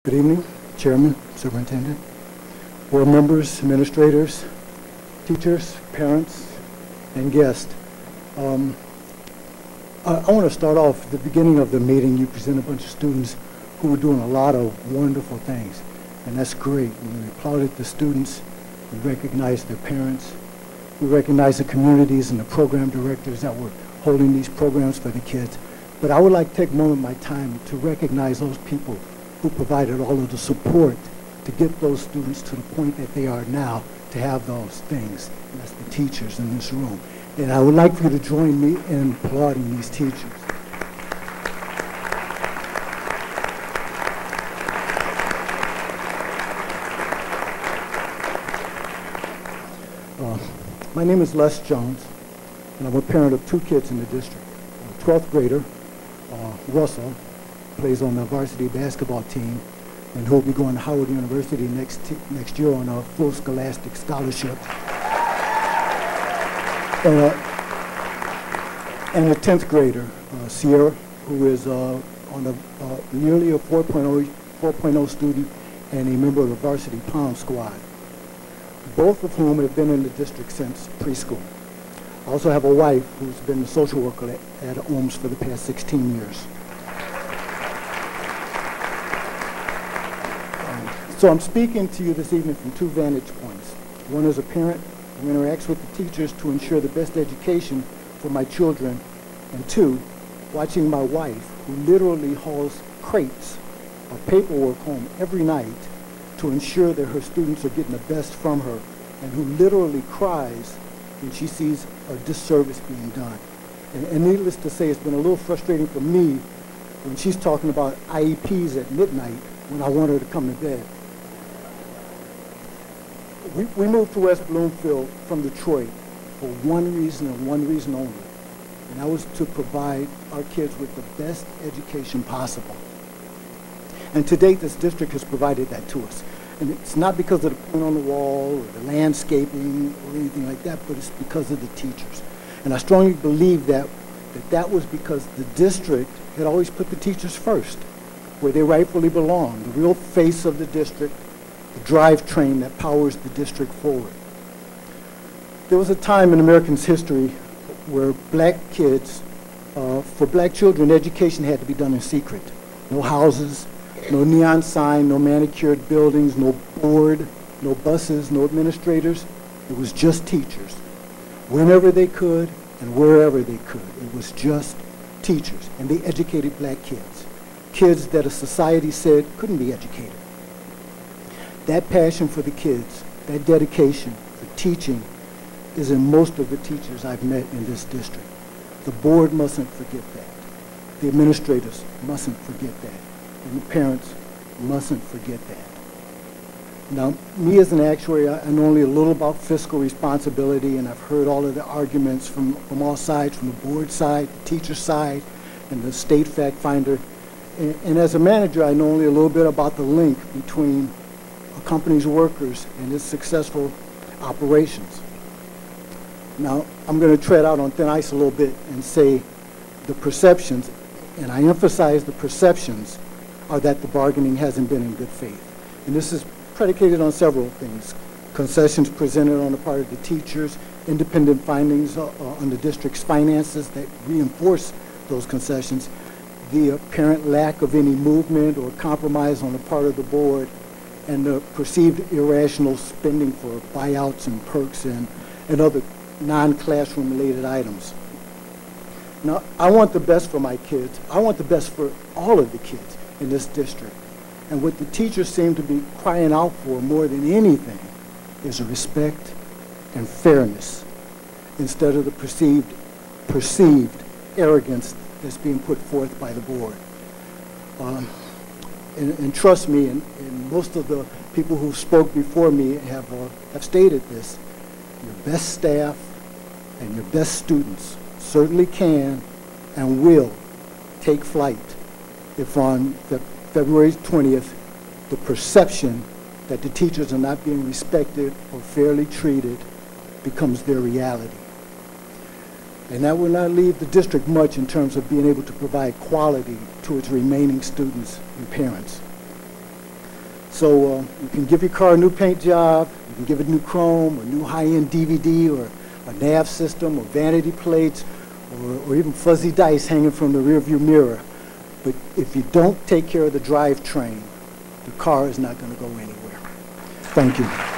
Good evening, Chairman, Superintendent, board members, administrators, teachers, parents, and guests. I want to start off at the beginning of the meeting. You present a bunch of students who were doing a lot of wonderful things, and that's great. We applauded the students, we recognized their parents, we recognized the communities and the program directors that were holding these programs for the kids. But I would like to take a moment of my time to recognize those people who provided all of the support to get those students to the point that they are now to have those things. And that's the teachers in this room. And I would like for you to join me in applauding these teachers. My name is Les Jones, and I'm a parent of two kids in the district. A 12th grader, Russell, plays on the varsity basketball team, and he'll be going to Howard University next year on a full scholastic scholarship. And a 10th grader, Sierra, who is on nearly a 4.0 student and a member of the varsity prom squad, both of whom have been in the district since preschool. I also have a wife who's been a social worker at OMS for the past 16 years. So I'm speaking to you this evening from two vantage points. One is a parent who interacts with the teachers to ensure the best education for my children, and two, watching my wife, who literally hauls crates of paperwork home every night to ensure that her students are getting the best from her, and who literally cries when she sees a disservice being done. And needless to say, it's been a little frustrating for me when she's talking about IEPs at midnight when I want her to come to bed. We moved to West Bloomfield from Detroit for one reason and one reason only, and that was to provide our kids with the best education possible. And to date, this district has provided that to us. And it's not because of the paint on the wall or the landscaping or anything like that, but it's because of the teachers. And I strongly believe that was because the district had always put the teachers first, where they rightfully belong, the real face of the district, the drivetrain that powers the district forward. There was a time in Americans' history where black kids, for black children, education had to be done in secret. No houses, no neon sign, no manicured buildings, no board, no buses, no administrators. It was just teachers. Whenever they could and wherever they could. It was just teachers. And they educated black kids. Kids that a society said couldn't be educated. That passion for the kids, that dedication for teaching is in most of the teachers I've met in this district. The board mustn't forget that. The administrators mustn't forget that. And the parents mustn't forget that. Now, me as an actuary, I know only a little about fiscal responsibility, and I've heard all of the arguments from all sides, from the board side, the teacher side, and the state fact finder. And as a manager, I know only a little bit about the link between a company's workers and its successful operations. Now, I'm going to tread out on thin ice a little bit and say the perceptions, and I emphasize the perceptions, are that the bargaining hasn't been in good faith. And this is predicated on several things. Concessions presented on the part of the teachers, independent findings on the district's finances that reinforce those concessions, the apparent lack of any movement or compromise on the part of the board, and the perceived irrational spending for buyouts and perks and other non-classroom related items. Now, I want the best for my kids. I want the best for all of the kids in this district. And what the teachers seem to be crying out for more than anything is respect and fairness instead of the perceived arrogance that's being put forth by the board. And trust me, and most of the people who spoke before me have stated this, your best staff and your best students certainly can and will take flight if on February 20th, the perception that the teachers are not being respected or fairly treated becomes their reality. And that will not leave the district much in terms of being able to provide quality to its remaining students and parents. So you can give your car a new paint job, you can give it new chrome, or new high-end DVD, or a nav system, or vanity plates, or even fuzzy dice hanging from the rearview mirror. But if you don't take care of the drivetrain, the car is not going to go anywhere. Thank you.